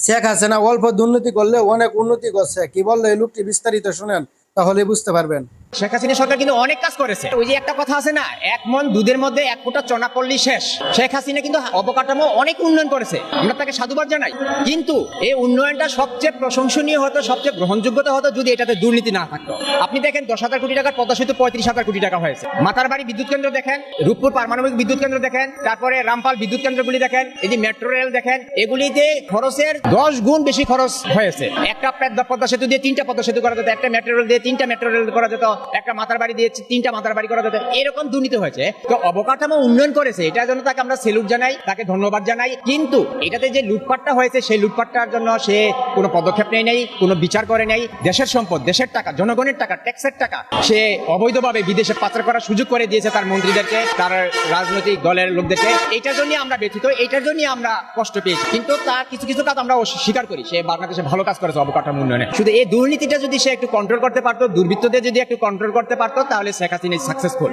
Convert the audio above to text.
শেখ হাসিনা অল্প দুর্নীতি করলে অনেক উন্নতি করছে, কি বললো এই লোকটি, বিস্তারিত শুনেন তাহলে বুঝতে পারবেন। শেখ হাসিনা সরকার কিন্তু অনেক কাজ করেছে। ওই যে একটা কথা আছে না, এক মন দুধের মধ্যে এক ফোঁটা চনা পড়লেই শেষ। শেখ হাসিনা কিন্তু অবকাঠামো অনেক উন্নয়ন করেছে, আমরা তাকে সাধুবাদ জানাই। কিন্তু এই উন্নয়নটা সবচেয়ে প্রশংসনীয় হতো, সবচেয়ে গ্রহণযোগ্যতা হতো যদি এটাতে দুর্নীতি না থাকতো। আপনি দেখেন 10,000 কোটি টাকার পদ্মা সেতু 35,000 কোটি টাকা হয়েছে। মাতারবাড়ি বিদ্যুৎ কেন্দ্র দেখেন, রূপপুর পারমাণবিক বিদ্যুৎ কেন্দ্র দেখেন, তারপরে রামপাল বিদ্যুৎ কেন্দ্রগুলি দেখেন, এই যে মেট্রো রেল দেখেন, এগুলিতে খরচের 10 গুণ বেশি খরচ হয়েছে। একটা পদ্মা সেতু দিয়ে 3টা পদ্মা সেতু করা যেত, একটা মেট্রো রেল দিয়ে 3টা মেট্রো রেল করা যেত, একটা মাতার বাড়ি দিয়ে 3টা মাতার বাড়ি করা যেত। এরকম দুর্নীতি হয়েছে। তো অবকাঠামো উন্নয়ন করেছে, এটার জন্য তাকে আমরা সেলুট জানাই, তাকে ধন্যবাদ জানাই। কিন্তু এটাতে যে লুটপাটটা হয়েছে, সেই লুটপাটটার জন্য সে কোনো পদক্ষেপ নেয় নাই, কোনো বিচার করে নাই। দেশের সম্পদ, দেশের টাকা, জনগণের টাকা, ট্যাক্সের টাকা সে অবৈধভাবে বিদেশে পাচার করার সুযোগ করে দিয়েছে তার মন্ত্রীদেরকে, তার রাজনৈতিক দলের লোকদেরকে। এটার জন্য আমরা ব্যথিত, এটার জন্য আমরা কষ্ট পেয়েছি। কিন্তু তার কিছু কিছু কাজ আমরা স্বীকার করি, সে বাংলাদেশে ভালো কাজ করেছে অবকাঠামো উন্নয়নে। শুধু এই দুর্নীতিটা যদি সে একটু কন্ট্রোল করতে পারতো, দুর্বৃত্তদের যদি একটু কন্ট্রোল করতে পারতো, তাহলে শেখ হাসিনা সাকসেসফুল।